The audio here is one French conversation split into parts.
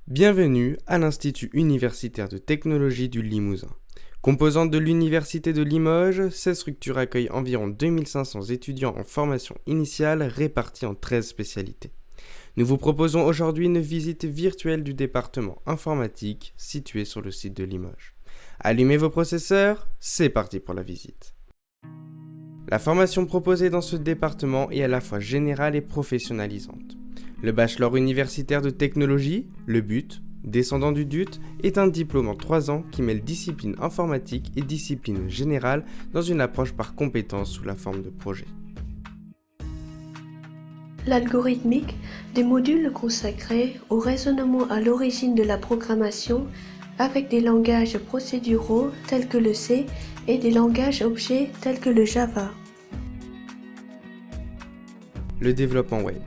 Bienvenue à l'Institut universitaire de technologie du Limousin. Composante de l'Université de Limoges, cette structure accueille environ 2500 étudiants en formation initiale répartis en 13 spécialités. Nous vous proposons aujourd'hui une visite virtuelle du département informatique situé sur le site de Limoges. Allumez vos processeurs, c'est parti pour la visite. La formation proposée dans ce département est à la fois générale et professionnalisante. Le bachelor universitaire de technologie, le BUT, descendant du DUT, est un diplôme en 3 ans qui mêle discipline informatique et discipline générale dans une approche par compétences sous la forme de projet. L'algorithmique, des modules consacrés au raisonnement à l'origine de la programmation avec des langages procéduraux tels que le C et des langages objets tels que le Java. Le développement web.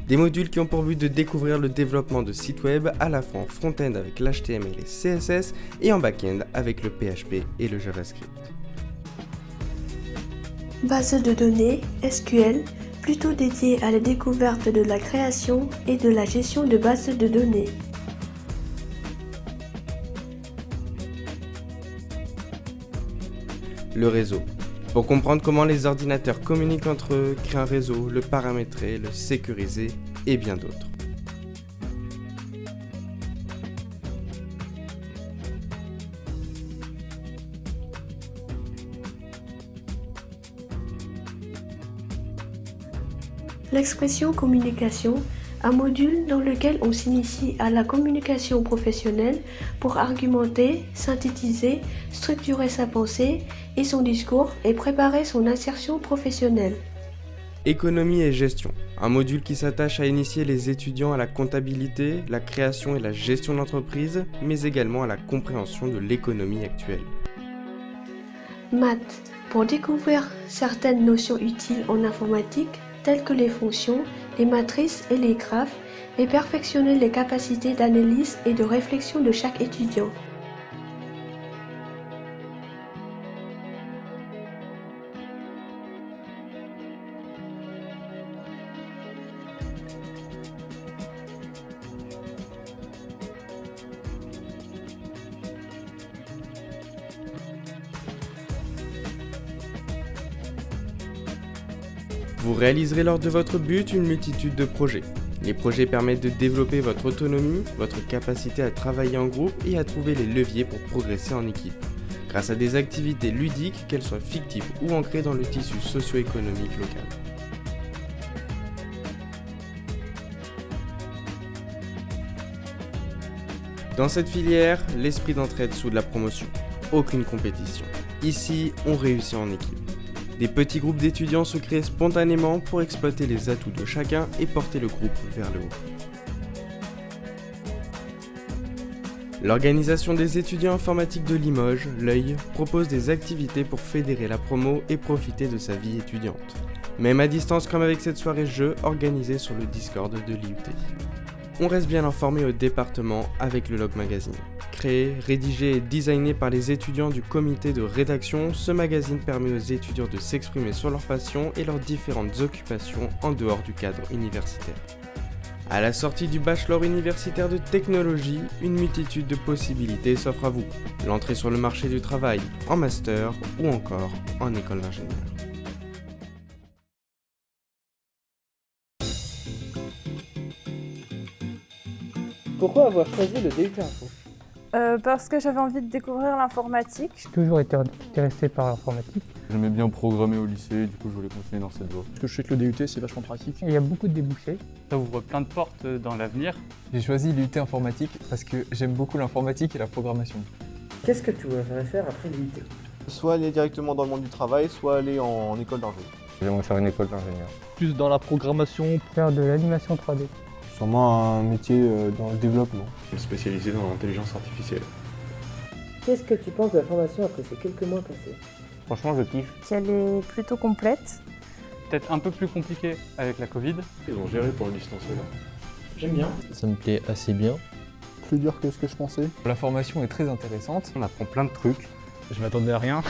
Des modules qui ont pour but de découvrir le développement de sites web à la fois en front-end avec l'HTML et CSS et en back-end avec le PHP et le JavaScript. Base de données, SQL, plutôt dédiée à la découverte de la création et de la gestion de bases de données. Le réseau. Pour comprendre comment les ordinateurs communiquent entre eux, créer un réseau, le paramétrer, le sécuriser et bien d'autres. L'expression communication, un module dans lequel on s'initie à la communication professionnelle pour argumenter, synthétiser, structurer sa pensée et son discours et préparer son insertion professionnelle. Économie et gestion, un module qui s'attache à initier les étudiants à la comptabilité, la création et la gestion d'entreprise, mais également à la compréhension de l'économie actuelle. Maths, pour découvrir certaines notions utiles en informatique, telles que les fonctions, les matrices et les graphes, et perfectionner les capacités d'analyse et de réflexion de chaque étudiant. Vous réaliserez lors de votre but une multitude de projets. Les projets permettent de développer votre autonomie, votre capacité à travailler en groupe et à trouver les leviers pour progresser en équipe, grâce à des activités ludiques, qu'elles soient fictives ou ancrées dans le tissu socio-économique local. Dans cette filière, l'esprit d'entraide soude la promotion. Aucune compétition. Ici, on réussit en équipe. Des petits groupes d'étudiants se créent spontanément pour exploiter les atouts de chacun et porter le groupe vers le haut. L'organisation des étudiants informatiques de Limoges, l'œil, propose des activités pour fédérer la promo et profiter de sa vie étudiante. Même à distance comme avec cette soirée jeu organisée sur le Discord de l'IUT. On reste bien informé au département avec le Log Magazine. Créé, rédigé et designé par les étudiants du comité de rédaction, ce magazine permet aux étudiants de s'exprimer sur leurs passions et leurs différentes occupations en dehors du cadre universitaire. À la sortie du bachelor universitaire de technologie, une multitude de possibilités s'offre à vous. L'entrée sur le marché du travail, en master ou encore en école d'ingénieur. Pourquoi avoir choisi le DUT Info? Parce que j'avais envie de découvrir l'informatique. J'ai toujours été intéressé par l'informatique. J'aimais bien programmer au lycée, du coup je voulais continuer dans cette voie. Parce que je sais que le DUT c'est vachement pratique. Il y a beaucoup de débouchés. Ça ouvre plein de portes dans l'avenir. J'ai choisi l'UT informatique parce que j'aime beaucoup l'informatique et la programmation. Qu'est-ce que tu voudrais faire après l'UT? Soit aller directement dans le monde du travail, soit aller en école d'ingé. J'aimerais faire une école d'ingénieur. Plus dans la programmation. Faire de l'animation 3D. Sûrement un métier dans le développement. Spécialisé dans l'intelligence artificielle. Qu'est-ce que tu penses de la formation après ces quelques mois passés? Franchement je kiffe. Elle est plutôt complète. Peut-être un peu plus compliqué avec la Covid. Ils ont géré pour le distanciel. J'aime bien. Ça me plaît assez bien. Plus dur que ce que je pensais. La formation est très intéressante. On apprend plein de trucs. Je m'attendais à rien.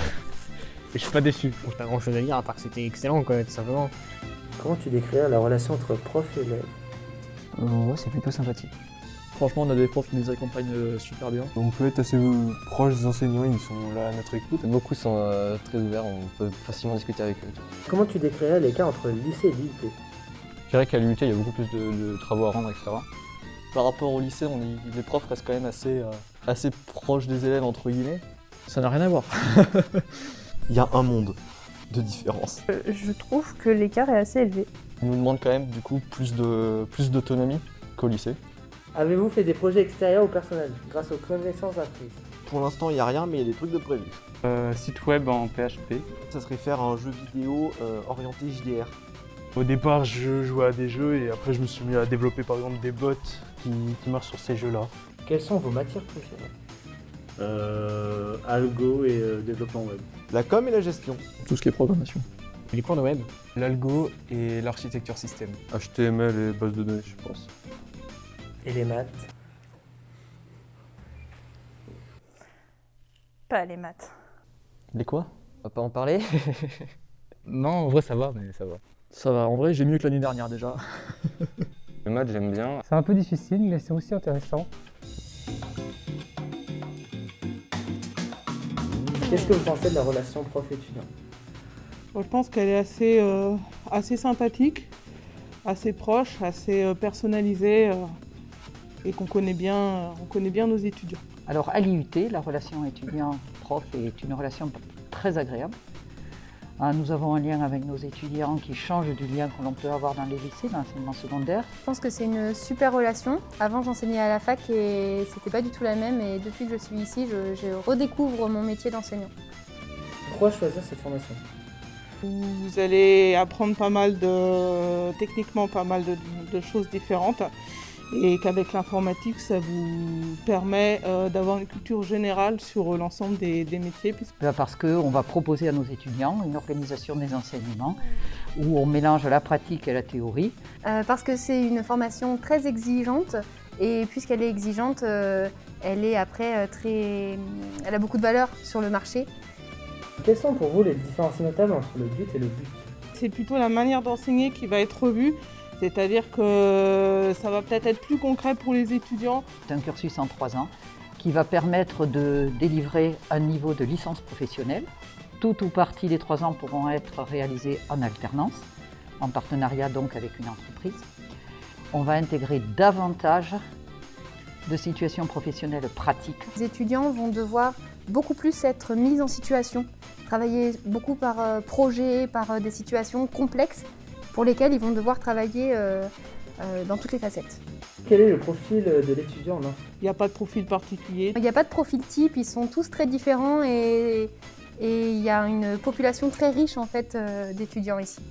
Et je suis pas déçu. J'ai pas grand chose à dire à part que c'était excellent quoi, tout simplement. Comment tu décrirais la relation entre prof et élève? Ouais, c'est plutôt sympathique. Franchement, on a des profs qui nous accompagnent super bien. On peut être assez proche des enseignants, ils sont là à notre écoute. Beaucoup sont très ouverts, on peut facilement discuter avec eux. Comment tu décrirais l'écart entre le lycée et l'IUT? Je dirais qu'à l'IUT, il y a beaucoup plus de travaux à rendre, etc. Par rapport au lycée, les profs restent quand même assez proches des élèves, entre guillemets. Ça n'a rien à voir. Il y a un monde de différence. Je trouve que l'écart est assez élevé. Ils nous demandent quand même du coup plus d'autonomie qu'au lycée. Avez-vous fait des projets extérieurs ou personnels grâce aux connaissances apprises? Pour l'instant, il n'y a rien, mais il y a des trucs de prévu. Site web en PHP. Ça serait faire un jeu vidéo orienté JDR. Au départ, je jouais à des jeux et après, je me suis mis à développer par exemple des bots qui marchent sur ces jeux-là. Quelles sont vos matières préférées? Algo et développement web. La com et la gestion. Tout ce qui est programmation. Les cours de web. L'algo et l'architecture système. HTML et base de données, je pense. Et les maths? Pas les maths. Les quoi? On va pas en parler? Non, en vrai, ça va, mais ça va. Ça va, en vrai, j'ai mieux que l'année dernière déjà. Les maths, j'aime bien. C'est un peu difficile, mais c'est aussi intéressant. Qu'est-ce que vous pensez de la relation prof-étudiant? Je pense qu'elle est assez sympathique, assez proche, assez personnalisée et qu'on connaît bien nos étudiants. Alors à l'IUT, la relation étudiant-prof est une relation très agréable. Nous avons un lien avec nos étudiants qui change du lien que l'on peut avoir dans les lycées, dans l'enseignement secondaire. Je pense que c'est une super relation. Avant, j'enseignais à la fac et c'était pas du tout la même. Et depuis que je suis ici, je redécouvre mon métier d'enseignant. Pourquoi choisir cette formation? Vous allez apprendre techniquement pas mal de choses différentes. Et qu'avec l'informatique, ça vous permet d'avoir une culture générale sur l'ensemble des métiers. Parce qu'on va proposer à nos étudiants une organisation des enseignements où on mélange la pratique et la théorie. Parce que c'est une formation très exigeante et puisqu'elle est exigeante, elle est après elle a beaucoup de valeur sur le marché. Quelles sont pour vous les différences notables entre le but et le but? C'est plutôt la manière d'enseigner qui va être revue. C'est-à-dire que ça va peut-être être plus concret pour les étudiants. C'est un cursus en 3 ans qui va permettre de délivrer un niveau de licence professionnelle. Tout ou partie des 3 ans pourront être réalisés en alternance, en partenariat donc avec une entreprise. On va intégrer davantage de situations professionnelles pratiques. Les étudiants vont devoir beaucoup plus être mis en situation, travailler beaucoup par projet, par des situations complexes, pour lesquels ils vont devoir travailler dans toutes les facettes. Quel est le profil de l'étudiant? Il n'y a pas de profil particulier. Il n'y a pas de profil type, ils sont tous très différents et il y a une population très riche en fait d'étudiants ici.